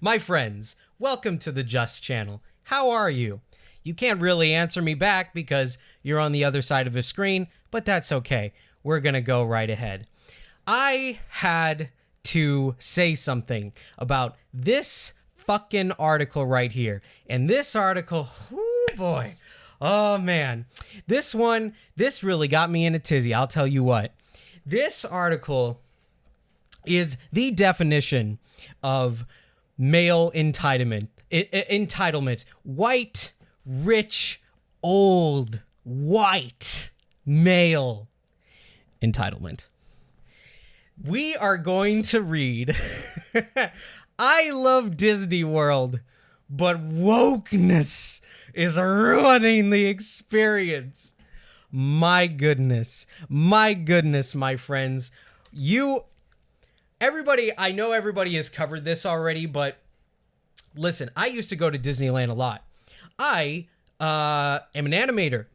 My friends, welcome to the Just Channel. How are you? You can't really answer me back because you're on the other side of the screen, but that's okay. We're gonna go right ahead. I had to say something about this fucking article right here. And this article, oh boy, oh man. This really got me in a tizzy, I'll tell you what. This article is the definition of male entitlement. Entitlement. White, rich, old, white, male entitlement. We are going to read I love Disney World, but wokeness is ruining the experience. My goodness, my friends. I know everybody has covered this already, but listen, I used to go to Disneyland a lot. I am an animator.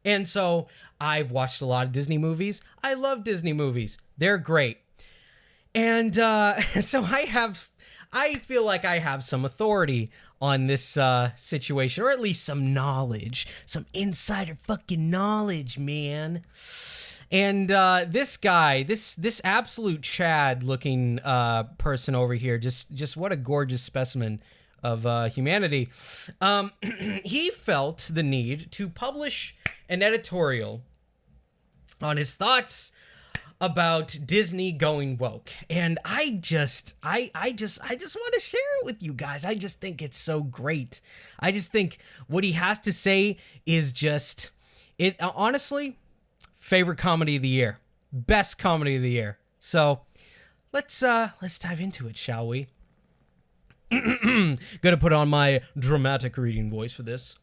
And so I've watched a lot of Disney movies. I love Disney movies. They're great. And so I feel like I have some authority on this situation, or at least some knowledge, some insider fucking knowledge, man. And this guy, this absolute Chad looking person over here, just what a gorgeous specimen of humanity. He felt the need to publish an editorial on his thoughts about Disney going woke. And I just want to share it with you guys. I just think it's so great. I just think what he has to say is just it. Honestly, favorite comedy of the year, best comedy of the year. So let's dive into it, shall we? Gonna put on my dramatic reading voice for this.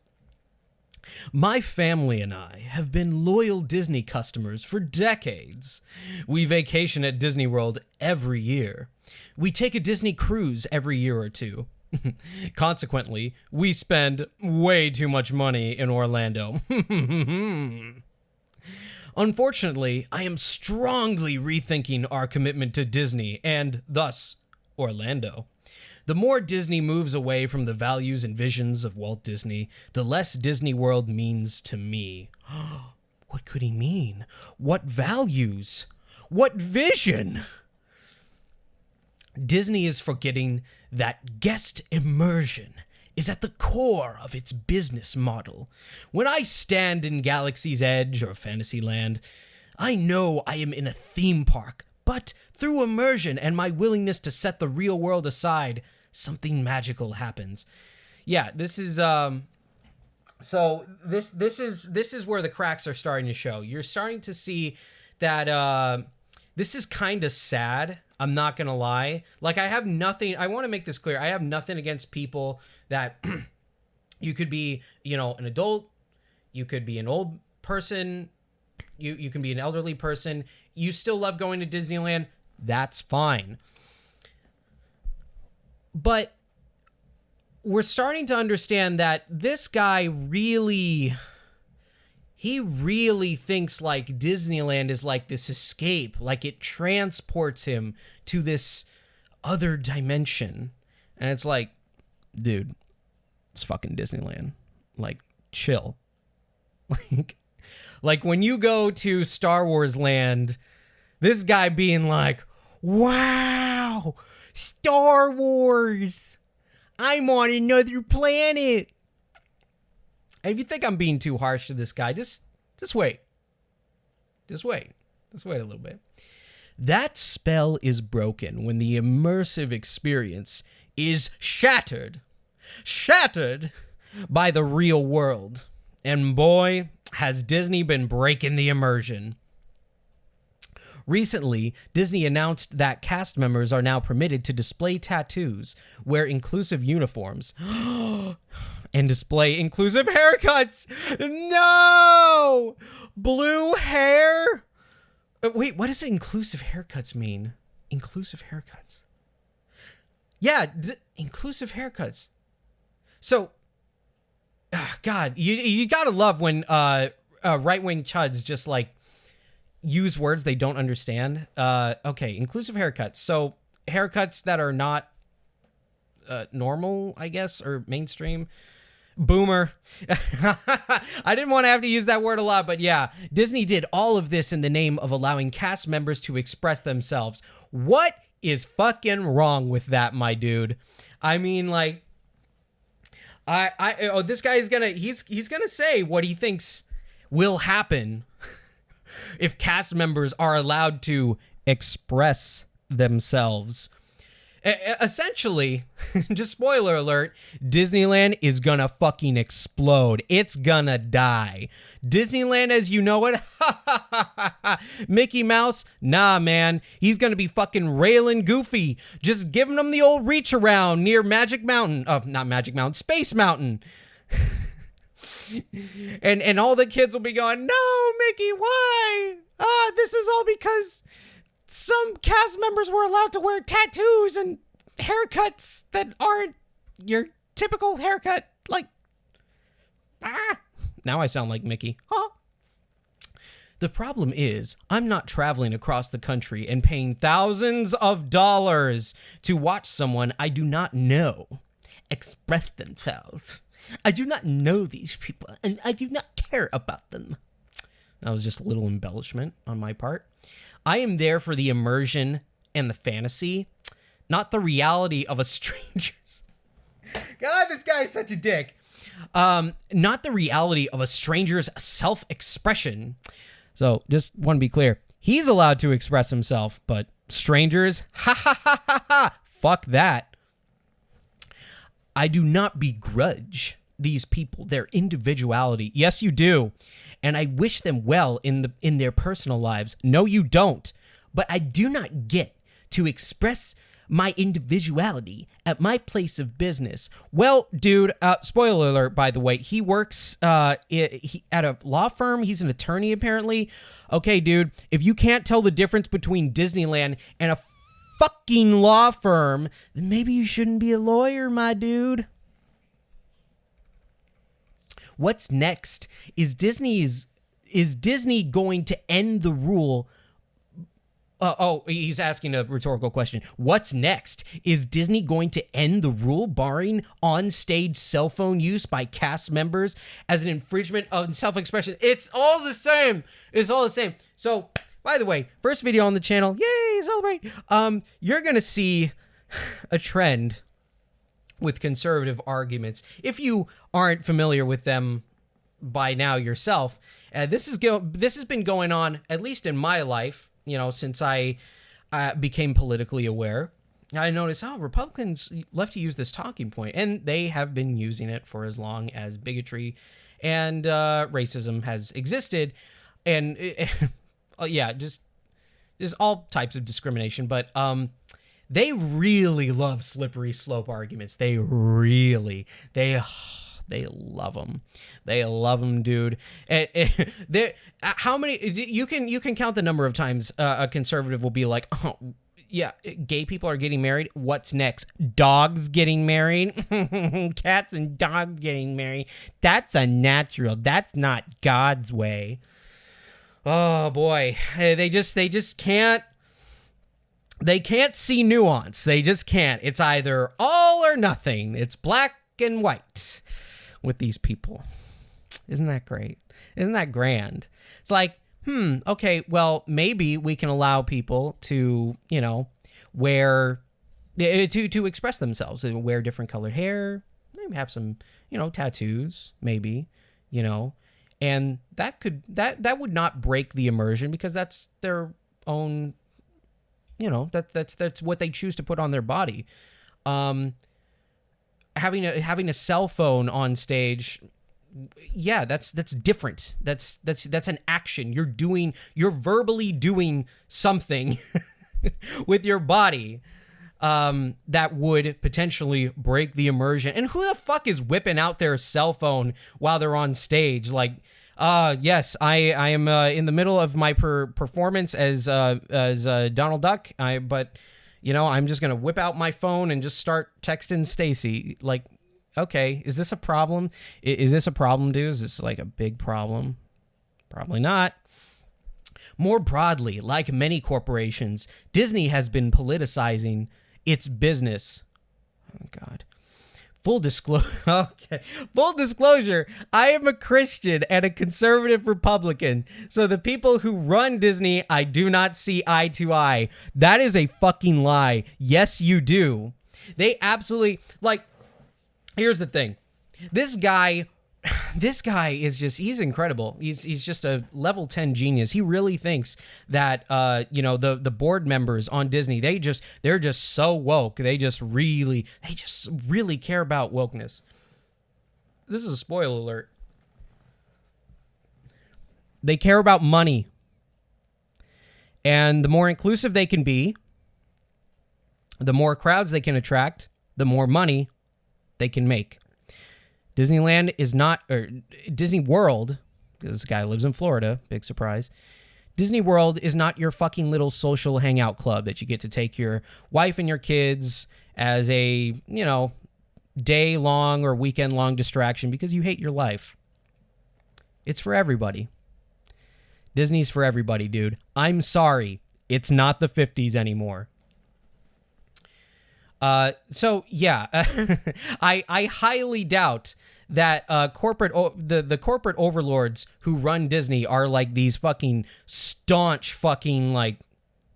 My family and I have been loyal Disney customers for decades. We vacation at Disney World every year. We take a Disney cruise every year or two. Consequently, we spend way too much money in Orlando. Unfortunately, I am strongly rethinking our commitment to Disney and, thus, Orlando. The more Disney moves away from the values and visions of Walt Disney, the less Disney World means to me. What could he mean? What values? What vision? Disney is forgetting that guest immersion is at the core of its business model. When I stand in Galaxy's Edge or Fantasyland, I know I am in a theme park, but through immersion and my willingness to set the real world aside, something magical happens. Yeah, this is so this is where the cracks are starting to show. You're starting to see that this is kind of sad. I'm not going to lie. Like, I want to make this clear. I have nothing against people that you could be, an adult, you could be an old person, you can be an elderly person, you still love going to Disneyland, that's fine. But we're starting to understand that this guy really thinks like Disneyland is like this escape, like it transports him to this other dimension. And it's like, dude, it's fucking Disneyland. Like, chill. Like when you go to Star Wars Land, this guy being like, wow, Star Wars, I'm on another planet. And if you think I'm being too harsh to this guy, just wait. Just wait a little bit. That spell is broken when the immersive experience is shattered by the real world. And boy, has Disney been breaking the immersion. Recently, Disney announced that cast members are now permitted to display tattoos, wear inclusive uniforms, and display inclusive haircuts. No! Blue hair? Wait, what does inclusive haircuts mean? Inclusive haircuts. Yeah, inclusive haircuts. So, God, you gotta love when right-wing chuds just like use words they don't understand. Okay, inclusive haircuts. So haircuts that are not normal, I guess, or mainstream. Boomer. I didn't want to have to use that word a lot, but yeah, Disney did all of this in the name of allowing cast members to express themselves. What is fucking wrong with that, my dude? I mean, like, this guy is he's gonna say what he thinks will happen if cast members are allowed to express themselves. Essentially, just spoiler alert, Disneyland is gonna fucking explode. It's gonna die. Disneyland as you know it, Mickey Mouse, nah, man. He's gonna be fucking railing Goofy, just giving him the old reach around near Magic Mountain. Not Magic Mountain, Space Mountain. and all the kids will be going, no, Mickey, why? This is all because some cast members were allowed to wear tattoos and haircuts that aren't your typical haircut. Like, now I sound like Mickey. Huh? The problem is, I'm not traveling across the country and paying thousands of dollars to watch someone I do not know express themselves. I do not know these people, and I do not care about them. That was just a little embellishment on my part. I am there for the immersion and the fantasy, not the reality of a stranger's. God, this guy is such a dick. Not the reality of a stranger's self-expression. So just want to be clear. He's allowed to express himself, but strangers, fuck that. I do not begrudge these people their individuality. Yes, you do. And I wish them well in their personal lives. No, you don't. But I do not get to express my individuality at my place of business. Well, dude, spoiler alert, by the way, he works at a law firm. He's an attorney, apparently. Okay, dude, if you can't tell the difference between Disneyland and a fucking law firm, then maybe you shouldn't be a lawyer, my dude. What's next? Is Disney going to end the rule? He's asking a rhetorical question. What's next? Is Disney going to end the rule barring on-stage cell phone use by cast members as an infringement of self-expression? It's all the same. It's all the same. So, by the way, first video on the channel. Yay, celebrate. You're going to see a trend with conservative arguments. If you aren't familiar with them by now yourself, this has been going on, at least in my life, since I became politically aware. I noticed, Republicans love to use this talking point, and they have been using it for as long as bigotry and racism has existed, and just all types of discrimination, but they really love slippery slope arguments. They love them. They love them, dude. How many? You can count the number of times a conservative will be like, "Oh, yeah, gay people are getting married. What's next? Dogs getting married? Cats and dogs getting married? That's unnatural. That's not God's way." Oh boy, they just can't. They can't see nuance. They just can't. It's either all or nothing. It's black and white with these people. Isn't that great? Isn't that grand? It's like, okay, well, maybe we can allow people to, wear, to express themselves, wear different colored hair, maybe have some, tattoos, maybe, and that would not break the immersion because that's their own, that's what they choose to put on their body. Having a cell phone on stage, yeah, that's different. That's an action. You're verbally doing something with your body that would potentially break the immersion. And who the fuck is whipping out their cell phone while they're on stage? Like, yes, I am in the middle of my performance as Donald Duck. But I'm just gonna whip out my phone and just start texting Stacy. Like, okay, is this a problem? Is this a problem, dude? Is this like a big problem? Probably not. More broadly, like many corporations, Disney has been politicizing its business. Oh God. Full disclosure. Okay. Full disclosure. I am a Christian and a conservative Republican. So the people who run Disney, I do not see eye to eye. That is a fucking lie. Yes, you do. They absolutely, like, here's the thing. This guy is just, he's incredible. He's just a level 10 genius. He really thinks that, the board members on Disney, they're just so woke. They just really care about wokeness. This is a spoiler alert. They care about money. And the more inclusive they can be, the more crowds they can attract, the more money they can make. Disneyland is not, or Disney World, this guy lives in Florida, big surprise. Disney World is not your fucking little social hangout club that you get to take your wife and your kids as a, day-long or weekend-long distraction because you hate your life. It's for everybody. Disney's for everybody, dude. I'm sorry. It's not the 50s anymore. So yeah, I highly doubt that the corporate overlords who run Disney are like these fucking staunch fucking like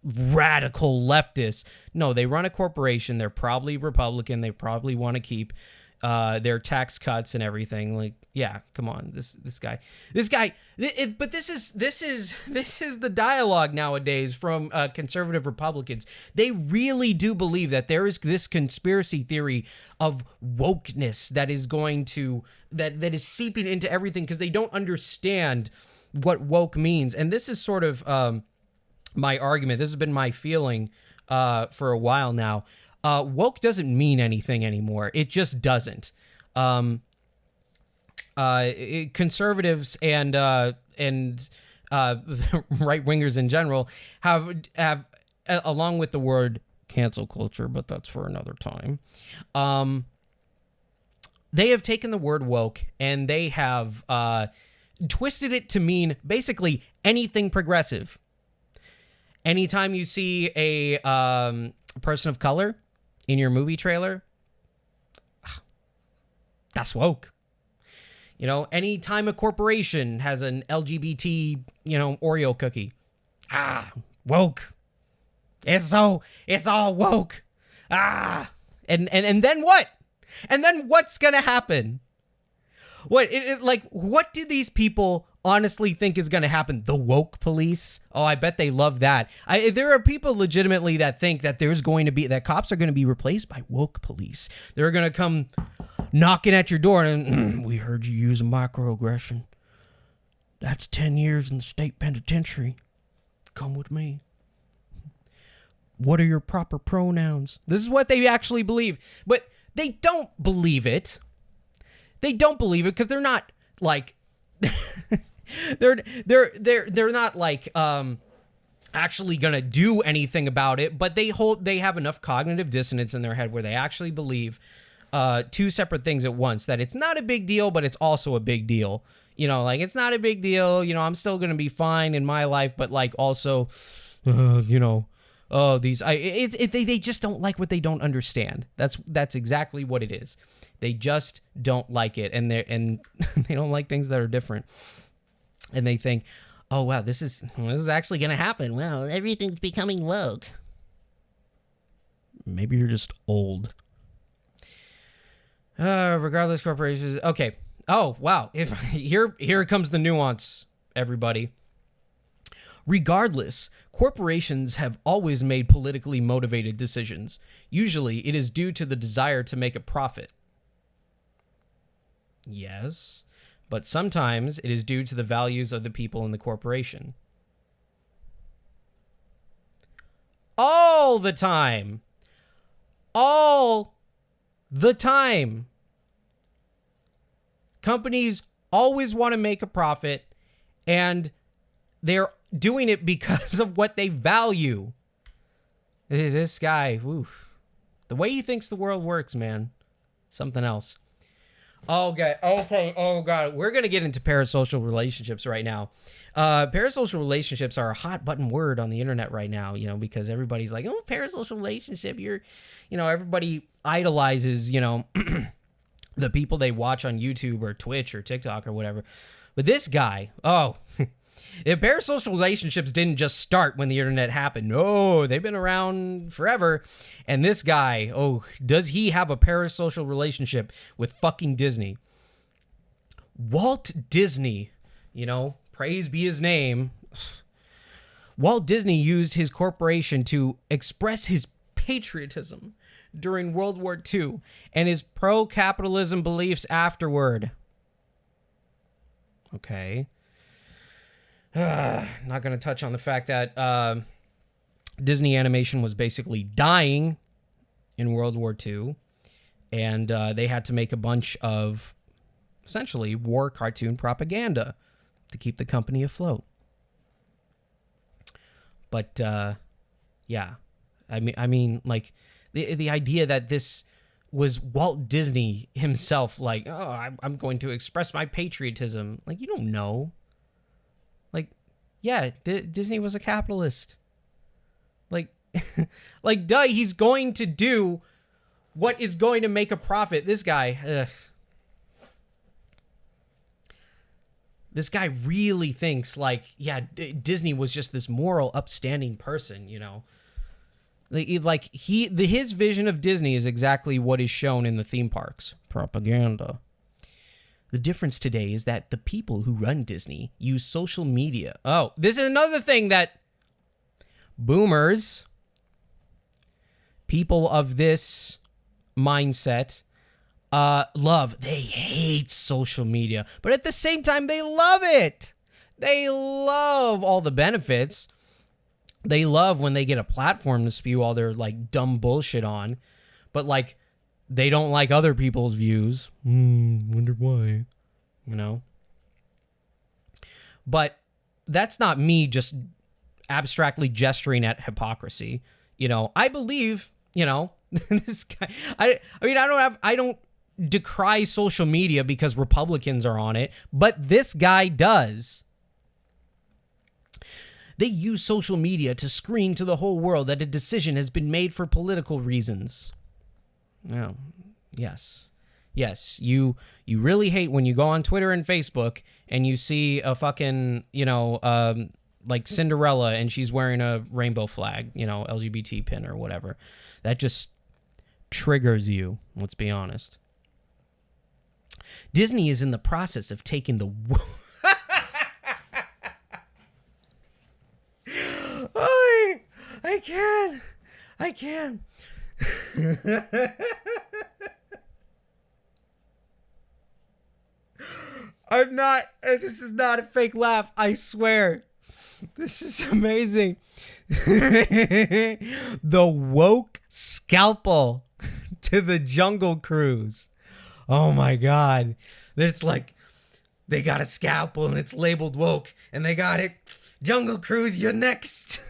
radical leftists. No, they run a corporation. They're probably Republican. They probably want to keep their tax cuts and everything. Like, yeah, come on, this guy. But this is the dialogue nowadays from conservative Republicans. They really do believe that there is this conspiracy theory of wokeness that is going to that is seeping into everything because they don't understand what woke means. And this is sort of my argument. This has been my feeling for a while now. Woke doesn't mean anything anymore. It just doesn't. Conservatives and right wingers in general have along with the word cancel culture, but that's for another time. They have taken the word woke and they have twisted it to mean basically anything progressive. Anytime you see a person of color in your movie trailer, that's woke. Anytime a corporation has an LGBT, Oreo cookie, woke. It's all woke. And then what? And then what's gonna happen? What do these people honestly think is gonna happen? The woke police? Oh, I bet they love that. There are people legitimately that think that that cops are gonna be replaced by woke police. They're gonna come knocking at your door and we heard you use a microaggression. That's 10 years in the state penitentiary. Come with me. What are your proper pronouns? This is what they actually believe, but they don't believe it. They don't believe it because they're not like they're not like actually gonna do anything about it, but they have enough cognitive dissonance in their head where they actually believe two separate things at once, that it's not a big deal, but it's also a big deal. It's not a big deal. I'm still going to be fine in my life, but like also, they just don't like what they don't understand. That's exactly what it is. They just don't like it. And they don't like things that are different. And they think, oh, wow, this is actually going to happen. Well, everything's becoming woke. Maybe you're just old. Regardless, corporations. Okay. Oh, wow. Here comes the nuance, everybody. Regardless, corporations have always made politically motivated decisions. Usually, it is due to the desire to make a profit. Yes, but sometimes it is due to the values of the people in the corporation. All the time. All the time. Companies always want to make a profit, and they're doing it because of what they value. This guy, the way he thinks the world works, man, something else. Okay, oh God, we're gonna get into parasocial relationships right now. Parasocial relationships are a hot button word on the internet right now, because everybody's like, oh, parasocial relationship, everybody idolizes, the people they watch on YouTube or Twitch or TikTok or whatever. But this guy, oh, if parasocial relationships didn't just start when the internet happened. No, they've been around forever. And this guy, oh, does he have a parasocial relationship with fucking Disney? Walt Disney, you know, praise be his name. Walt Disney used his corporation to express his patriotism during World War II and his pro-capitalism beliefs afterward. Okay. Not going to touch on the fact that Disney Animation was basically dying in World War II, and they had to make a bunch of essentially war cartoon propaganda to keep the company afloat. But yeah, I mean, like the idea that this was Walt Disney himself, like, oh, I'm going to express my patriotism. Like, you don't know. Like, yeah, Disney was a capitalist. Like, like, duh, he's going to do what is going to make a profit. This guy, this guy really thinks like, yeah, Disney was just this moral, upstanding person, you know. Like his vision of Disney is exactly what is shown in the theme parks. Propaganda. The difference today is that the people who run Disney use social media. Oh, this is another thing that boomers, people of this mindset, love. They hate social media, but at the same time, they love it. They love all the benefits. They love when they get a platform to spew all their like dumb bullshit on, but like they don't like other people's views. Wonder why, you know? But that's not me just abstractly gesturing at hypocrisy. You know, I believe, you know, this guy, I mean, I don't decry social media because Republicans are on it, but this guy does. They use social media to scream to the whole world that a decision has been made for political reasons. Oh, yes. Yes, you really hate when you go on Twitter and Facebook and you see a fucking, you know, like Cinderella and she's wearing a rainbow flag, you know, LGBT pin or whatever. That just triggers you, let's be honest. Disney is in the process of taking the... I can. I'm not, this is not a fake laugh, I swear. This is amazing. The woke scalpel to the Jungle Cruise. Oh my God. It's like, they got a scalpel and it's labeled woke, and they got it. Jungle Cruise, you're next.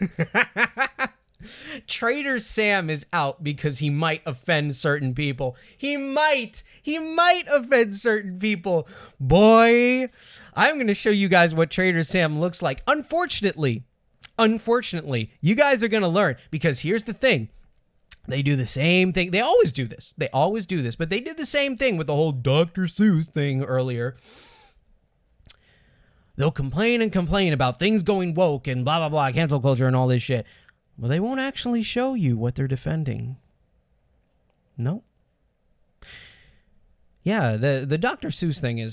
Trader Sam is out because he might offend certain people. He might offend certain people. Boy, I'm going to show you guys what Trader Sam looks like. Unfortunately, you guys are going to learn, because here's the thing. They do the same thing. They always do this. But they did the same thing with the whole Dr. Seuss thing earlier. They'll complain and complain about things going woke and blah, blah, blah, cancel culture and all this shit. Well, they won't actually show you what they're defending. No. Yeah, the Dr. Seuss thing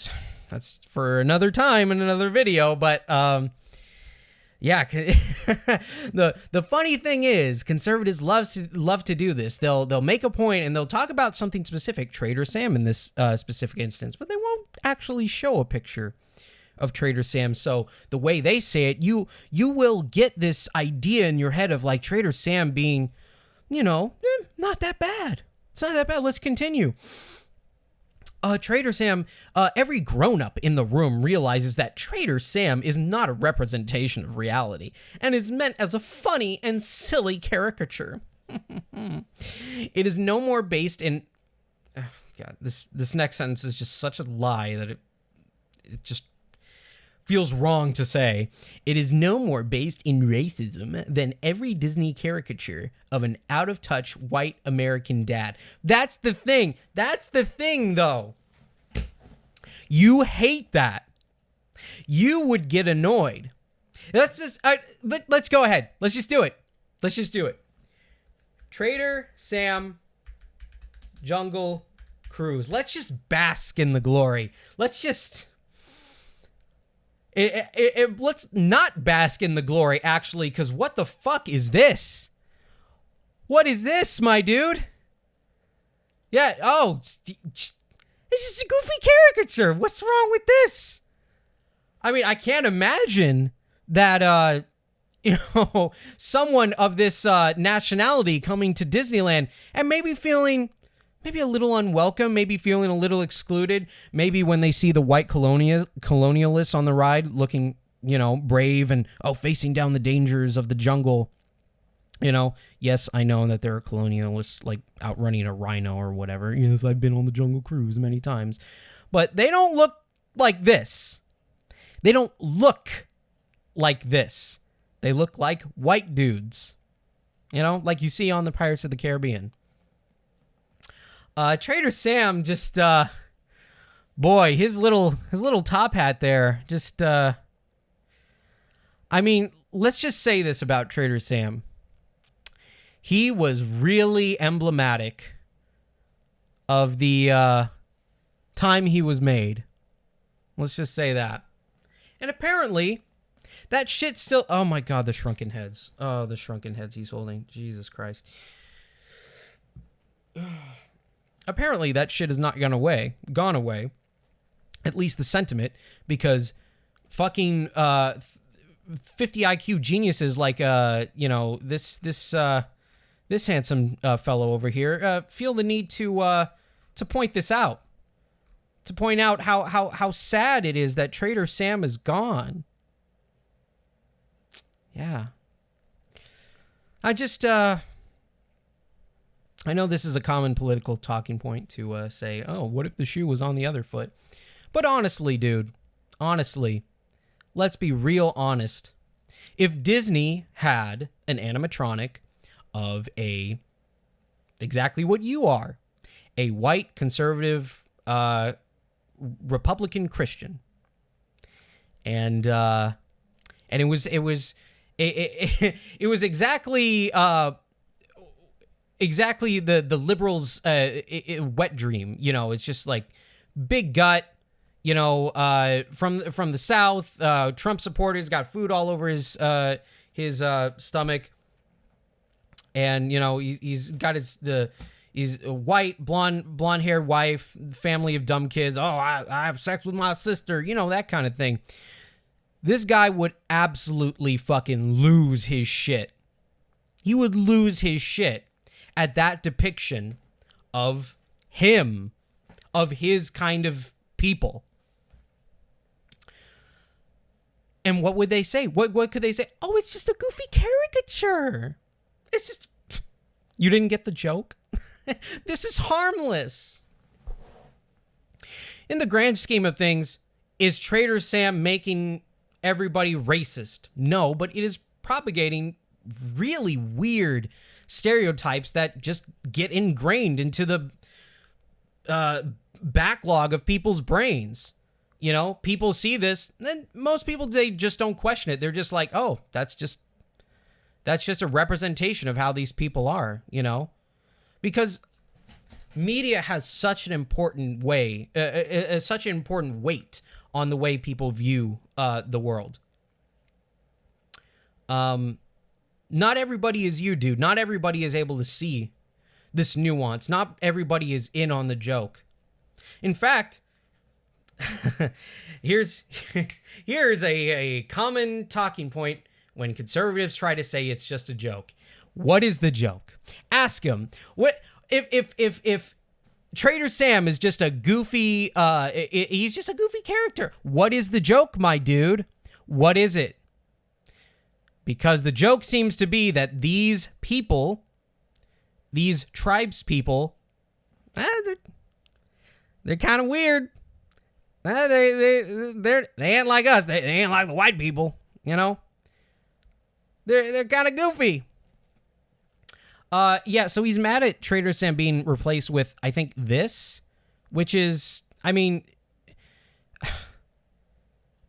that's for another time in another video, but yeah, the funny thing is, conservatives love to do this. They'll make a point and they'll talk about something specific, Trader Sam in this specific instance, but they won't actually show a picture of Trader Sam. So the way they say it, you will get this idea in your head of like Trader Sam being, you know, not that bad. It's not that bad. Let's continue. Trader Sam, every grown-up in the room realizes that Trader Sam is not a representation of reality and is meant as a funny and silly caricature. It is no more based in... Oh, God, this next sentence is just such a lie that it just feels wrong to say. It is no more based in racism than every Disney caricature of an out-of-touch white American dad. That's the thing, though. You hate that. You would get annoyed. Let's go ahead. Let's just do it. Trader Sam Jungle Cruise. Let's just bask in the glory. Let's not bask in the glory, actually, because what the fuck is this? What is this, my dude? Yeah, it's just a goofy caricature. What's wrong with this? I mean, I can't imagine that, someone of this nationality coming to Disneyland and maybe feeling a little unwelcome, maybe feeling a little excluded, maybe when they see the white colonialists on the ride looking, brave and, facing down the dangers of the jungle. Yes, I know that there are colonialists like outrunning a rhino or whatever. Yes, I've been on the Jungle Cruise many times. But they don't look like this. They don't look like this. They look like white dudes. Like you see on the Pirates of the Caribbean. Trader Sam just, boy, his little top hat there, just, I mean, let's just say this about Trader Sam. He was really emblematic of the time he was made. Let's just say that. And apparently, that shit still... Oh my god, the shrunken heads. Oh, the shrunken heads he's holding. Jesus Christ. Apparently, that shit has not gone away. At least the sentiment. Because fucking 50 IQ geniuses like, this handsome fellow over here feel the need to point this out. To point out how sad it is that Trader Sam is gone. Yeah. I just, I know this is a common political talking point to say, oh, what if the shoe was on the other foot? But honestly, dude, let's be real honest. If Disney had an animatronic of exactly what you are, a white conservative Republican Christian, and it was exactly the liberals' wet dream. It's just like big gut. From the South, Trump supporters got food all over his stomach, and he's got he's a white, blonde-haired wife, family of dumb kids. Oh, I have sex with my sister, that kind of thing. This guy would absolutely fucking lose his shit. He would lose his shit at that depiction of him, of his kind of people. And what would they say? What could they say? Oh, it's just a goofy caricature. It's just... You didn't get the joke? This is harmless. In the grand scheme of things, is Trader Sam making everybody racist? No, but it is propagating really weird stereotypes that just get ingrained into the backlog of people's brains. People see this, and then most people, they just don't question it. They're just like, oh, that's just a representation of how these people are, because media has such an important such an important weight on the way people view the world. Not everybody is you, dude. Not everybody is able to see this nuance. Not everybody is in on the joke. In fact, here's a common talking point when conservatives try to say it's just a joke. What is the joke? Ask him. What if Trader Sam is just a goofy he's just a goofy character. What is the joke, my dude? What is it? Because the joke seems to be that these people, these tribes people, they're kind of weird. They ain't like us. They ain't like the white people, They're kind of goofy. Yeah, so he's mad at Trader Sam being replaced with, I think, this, which is, I mean,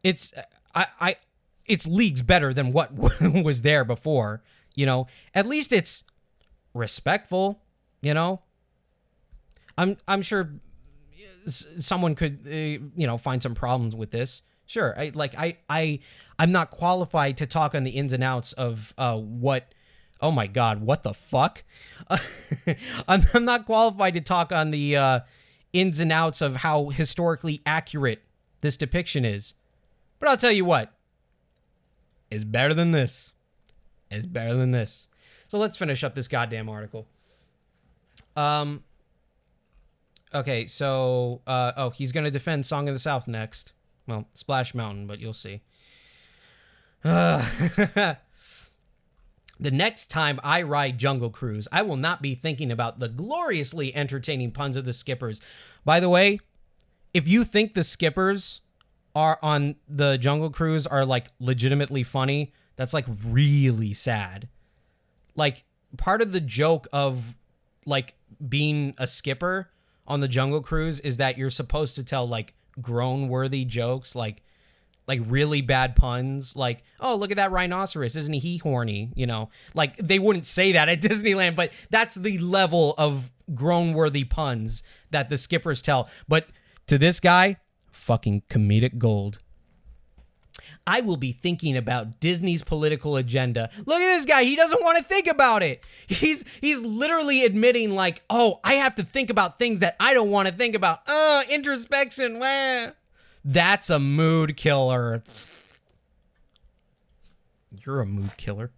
it's it's leagues better than what was there before. You know, at least it's respectful. You know, I'm sure someone could find some problems with this. Sure, I'm not qualified to talk on the ins and outs of what. Oh my God, what the fuck? I'm not qualified to talk on the ins and outs of how historically accurate this depiction is. But I'll tell you what, it's better than this. It's better than this. So let's finish up this goddamn article. Okay, so he's gonna defend Song of the South next. Well, Splash Mountain, but you'll see. The next time I ride Jungle Cruise, I will not be thinking about the gloriously entertaining puns of the Skippers. By the way, if you think the Skippers are on the Jungle Cruise are like legitimately funny, that's like really sad. Like part of the joke of like being a skipper on the Jungle Cruise is that you're supposed to tell like groan-worthy jokes, like really bad puns, like, oh, look at that rhinoceros, isn't he horny? You know, like they wouldn't say that at Disneyland, but that's the level of groan-worthy puns that the Skippers tell. But to this guy, fucking comedic gold. I will be thinking about Disney's political agenda. Look at this guy. He doesn't want to think about it. He's literally admitting like, oh, I have to think about things that I don't want to think about. Oh, introspection. Wah. That's a mood killer. You're a mood killer.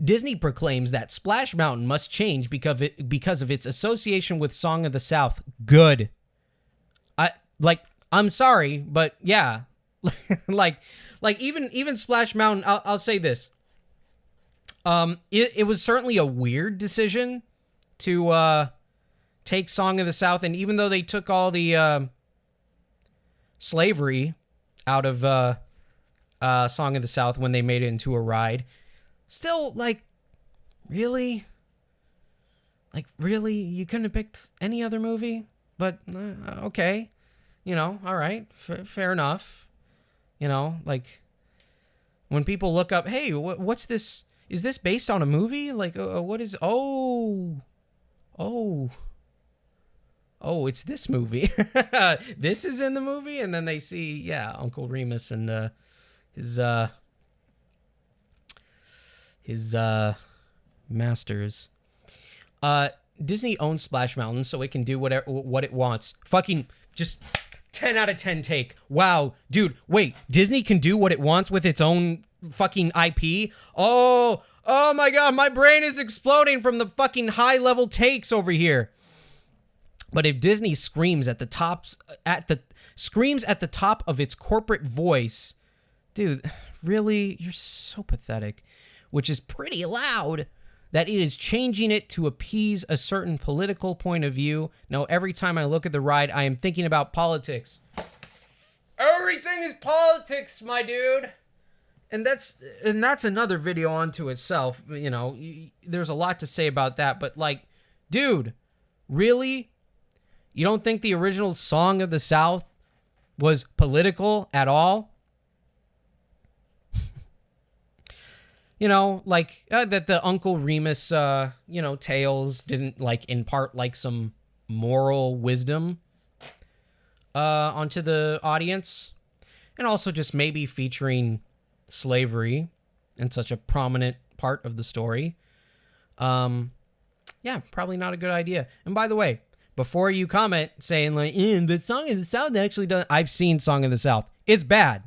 Disney proclaims that Splash Mountain must change because of its association with Song of the South. Good. I'm sorry, but yeah. like even Splash Mountain, I'll say this. It was certainly a weird decision to take Song of the South, and even though they took all the slavery out of Song of the South when they made it into a ride, still, really, you couldn't have picked any other movie, but okay, all right, fair enough, when people look up, hey, what's this? Is this based on a movie? What is? Oh, it's this movie. This is in the movie, and then they see, yeah, Uncle Remus and his masters. Disney owns Splash Mountain, so it can do what it wants. Fucking just 10 out of 10 take. Wow, dude, wait, Disney can do what it wants with its own fucking IP? Oh my God, my brain is exploding from the fucking high level takes over here. But if Disney screams at the top of its corporate voice, dude, really, you're so pathetic, which is pretty loud, that it is changing it to appease a certain political point of view. No, every time I look at the ride, I am thinking about politics. Everything is politics, my dude. And that's another video unto itself. There's a lot to say about that, but dude, really? You don't think the original Song of the South was political at all? That the Uncle Remus, tales didn't impart some moral wisdom onto the audience, and also just maybe featuring slavery in such a prominent part of the story. Yeah, probably not a good idea. And by the way, before you comment saying the Song of the South actually doesn't, I've seen Song of the South. It's bad.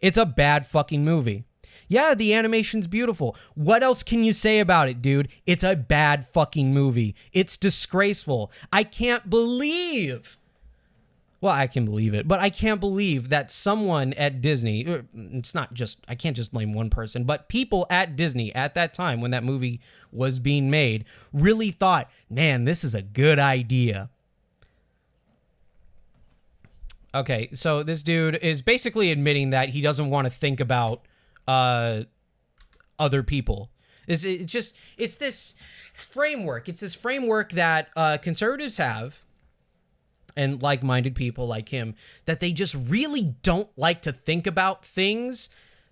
It's a bad fucking movie. Yeah, the animation's beautiful. What else can you say about it, dude? It's a bad fucking movie. It's disgraceful. I can't believe. Well, I can believe it, but I can't believe that someone at Disney, it's not just, I can't just blame one person, but people at Disney at that time when that movie was being made really thought, man, this is a good idea. Okay, so this dude is basically admitting that he doesn't want to think about other people. It's this framework. It's this framework that conservatives have and like-minded people like him, that they just really don't like to think about things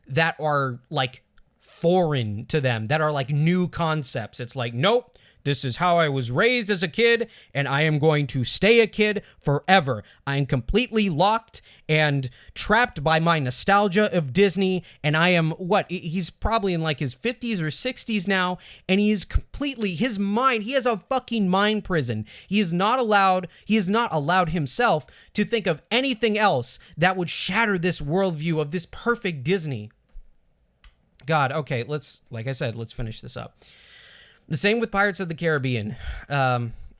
that are like foreign to them, that are like new concepts. It's like, nope, this is how I was raised as a kid, and I am going to stay a kid forever. I am completely locked and trapped by my nostalgia of Disney, and I am, he's probably in like his 50s or 60s now, and he is completely, his mind, he has a fucking mind prison. He has not allowed himself to think of anything else that would shatter this worldview of this perfect Disney. God, okay, like I said, let's finish this up. The same with Pirates of the Caribbean.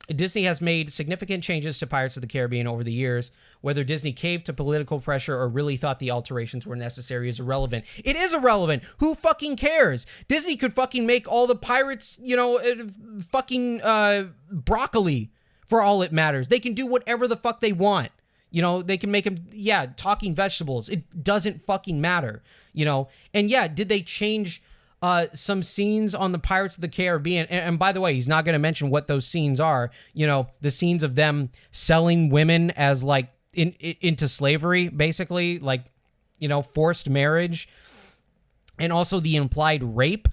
Disney has made significant changes to Pirates of the Caribbean over the years. Whether Disney caved to political pressure or really thought the alterations were necessary is irrelevant. It is irrelevant. Who fucking cares? Disney could fucking make all the pirates, fucking broccoli for all it matters. They can do whatever the fuck they want. They can make them, talking vegetables. It doesn't fucking matter, And did they change some scenes on the Pirates of the Caribbean? And by the way, he's not going to mention what those scenes are. The scenes of them selling women as like into slavery, basically, like, forced marriage, and also the implied rape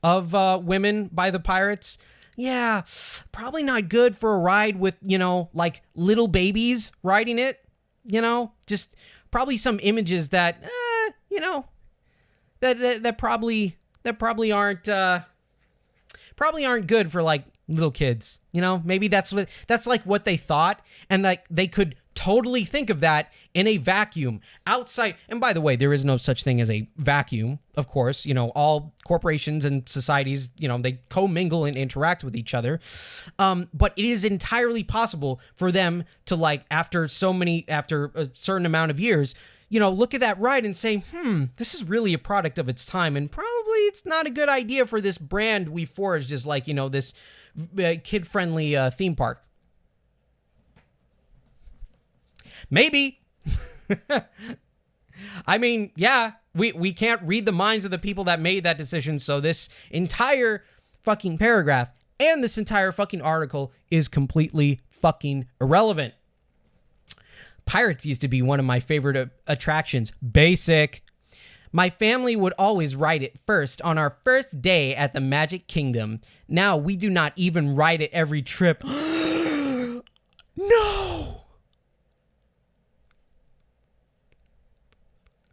of women by the pirates. Yeah, probably not good for a ride with, like little babies riding it, just probably some images that, that probably aren't good for like little kids, maybe that's like what they thought, and like they could totally think of that in a vacuum outside. And by the way, there is no such thing as a vacuum, of course. All corporations and societies, they commingle and interact with each other. But it is entirely possible for them to, like, after a certain amount of years, look at that ride and say, this is really a product of its time, and probably it's not a good idea for this brand we forged as, like, this kid-friendly theme park. Maybe. I mean, yeah, we can't read the minds of the people that made that decision, so this entire fucking paragraph and this entire fucking article is completely fucking irrelevant. Pirates used to be one of my favorite attractions. Basic. My family would always ride it first on our first day at the Magic Kingdom. Now we do not even ride it every trip. No!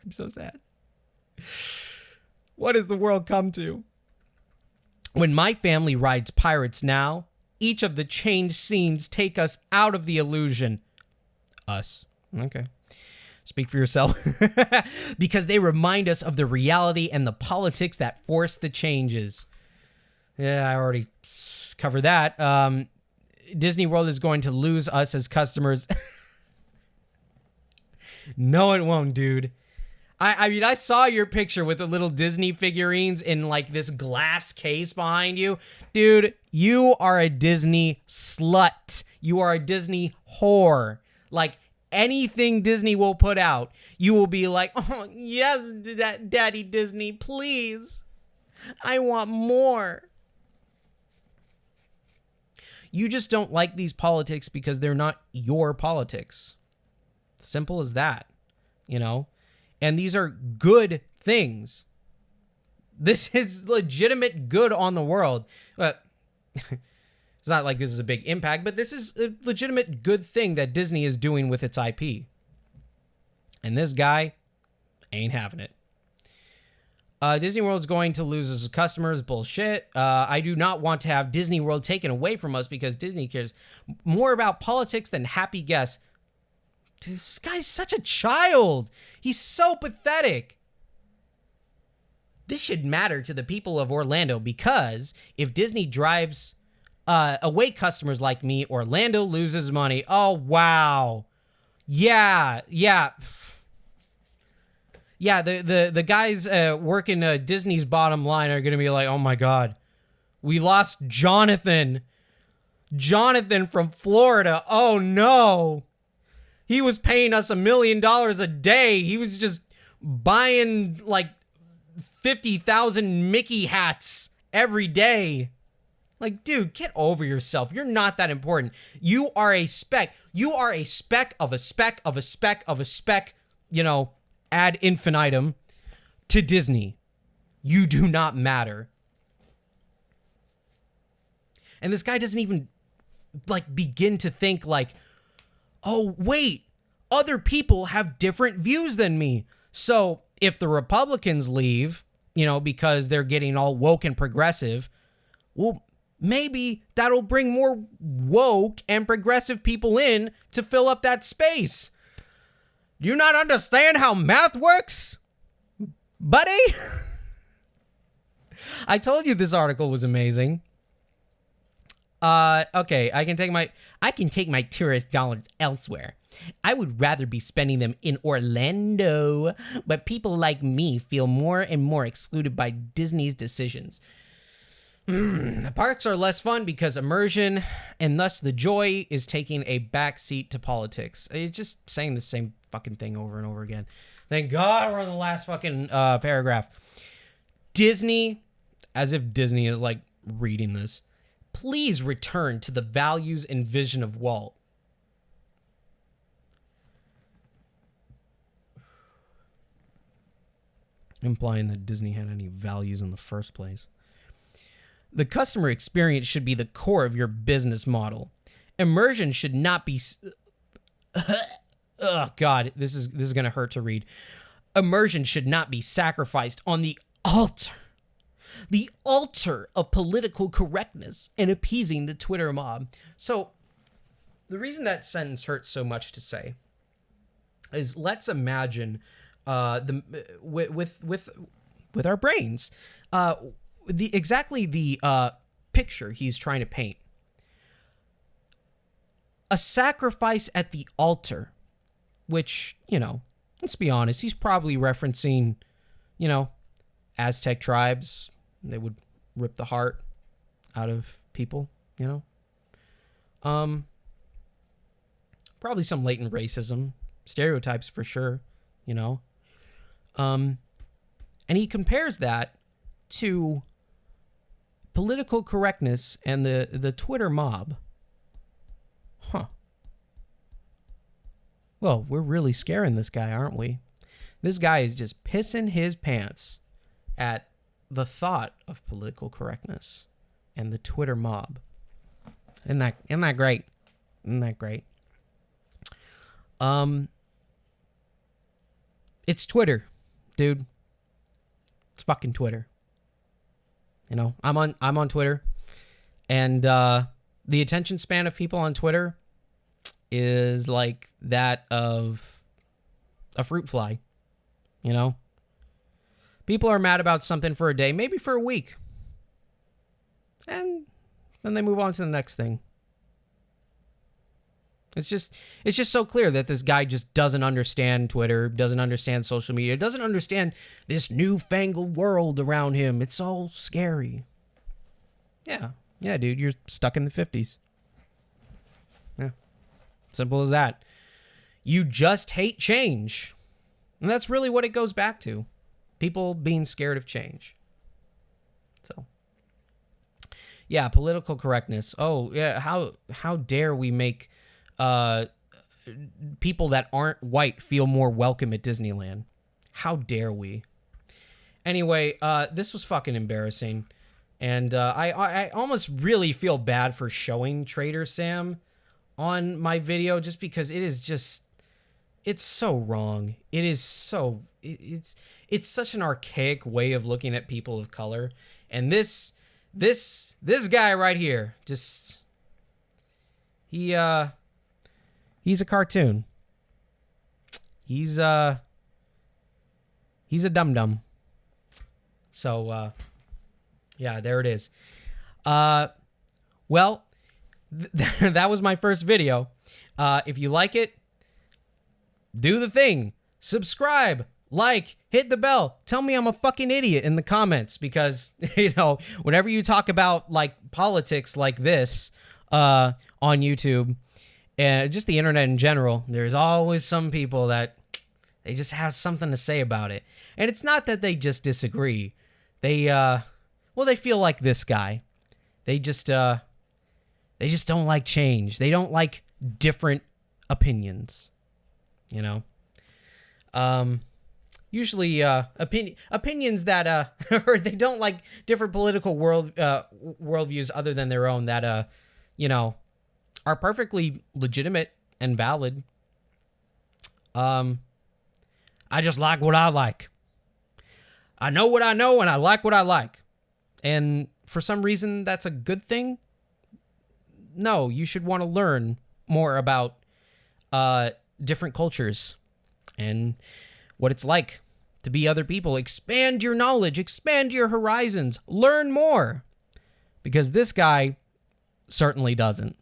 I'm so sad. What has the world come to? When my family rides Pirates now, each of the changed scenes take us out of the illusion. Us. Okay. Speak for yourself. Because they remind us of the reality and the politics that force the changes. Yeah, I already covered that. Disney World is going to lose us as customers. No, it won't, dude. I mean, I saw your picture with the little Disney figurines in like this glass case behind you. Dude, you are a Disney slut. You are a Disney whore. Like, anything Disney will put out, you will be like, oh, yes, Daddy Disney, please. I want more. You just don't like these politics because they're not your politics. Simple as that, And these are good things. This is legitimate good on the world. But it's not like this is a big impact, but this is a legitimate good thing that Disney is doing with its IP. And this guy ain't having it. Disney World is going to lose its customers. Bullshit. I do not want to have Disney World taken away from us because Disney cares more about politics than happy guests. Dude, this guy's such a child. He's so pathetic. This should matter to the people of Orlando because if Disney drives away customers like me, Orlando loses money. Oh, wow. Yeah. The guys working Disney's bottom line are going to be like, oh my God, we lost Jonathan from Florida. Oh no. He was paying us $1 million a day. He was just buying like 50,000 Mickey hats every day. Like, dude, get over yourself. You're not that important. You are a speck. You are a speck of a speck of a speck of a speck, ad infinitum to Disney. You do not matter. And this guy doesn't even, begin to think oh, wait, other people have different views than me. So if the Republicans leave, because they're getting all woke and progressive, well, maybe that'll bring more woke and progressive people in to fill up that space. Do you not understand how math works, buddy? I told you this article was amazing. Okay, I can take my tourist dollars elsewhere. I would rather be spending them in Orlando, but people like me feel more and more excluded by Disney's decisions. The parks are less fun because immersion and thus the joy is taking a backseat to politics. It's just saying the same fucking thing over and over again. Thank God we're on the last fucking paragraph. Disney, as if Disney is reading this. Please return to the values and vision of Walt. Implying that Disney had any values in the first place. The customer experience should be the core of your business model. Immersion should not be... Oh, God, this is going to hurt to read. Immersion should not be sacrificed on the altar. The altar of political correctness and appeasing the Twitter mob. So, the reason that sentence hurts so much to say is, let's imagine with our brains the picture he's trying to paint. A sacrifice at the altar, which, let's be honest, he's probably referencing, Aztec tribes. They would rip the heart out of people, Probably some latent racism, stereotypes for sure, And he compares that to political correctness and the Twitter mob. Huh. Well, we're really scaring this guy, aren't we? This guy is just pissing his pants at the thought of political correctness and the Twitter mob. Isn't that great? Isn't that great? It's Twitter, dude. It's fucking Twitter. I'm on Twitter, and the attention span of people on Twitter is like that of a fruit fly. People are mad about something for a day, maybe for a week, and then they move on to the next thing. It's just so clear that this guy just doesn't understand Twitter, doesn't understand social media, doesn't understand this newfangled world around him. It's all scary. Yeah, dude, you're stuck in the 50s. Yeah, simple as that. You just hate change. And that's really what it goes back to. People being scared of change. So, yeah, political correctness. Oh, yeah, how dare we make people that aren't white feel more welcome at Disneyland? How dare we? Anyway, this was fucking embarrassing. And I almost really feel bad for showing Trader Sam on my video, just because it is just... It's so wrong. It is so... It's such an archaic way of looking at people of color. And this guy right here, just... He's a cartoon. He's a dum-dum. So, yeah, there it is. Well, that was my first video. If you like it, do the thing. Subscribe, like, hit the bell. Tell me I'm a fucking idiot in the comments, because, whenever you talk about, politics like this on YouTube, and just the internet in general, there's always some people that they just have something to say about it. And it's not that they just disagree. They feel like this guy. They just don't like change. They don't like different opinions, you know. Usually opinions that or they don't like different political worldviews other than their own that you know, are perfectly legitimate and valid. I just like what I like. I know what I know and I like what I like. And for some reason that's a good thing. No, you should want to learn more about different cultures and what it's like to be other people. Expand your knowledge, expand your horizons, learn more. Because this guy certainly doesn't.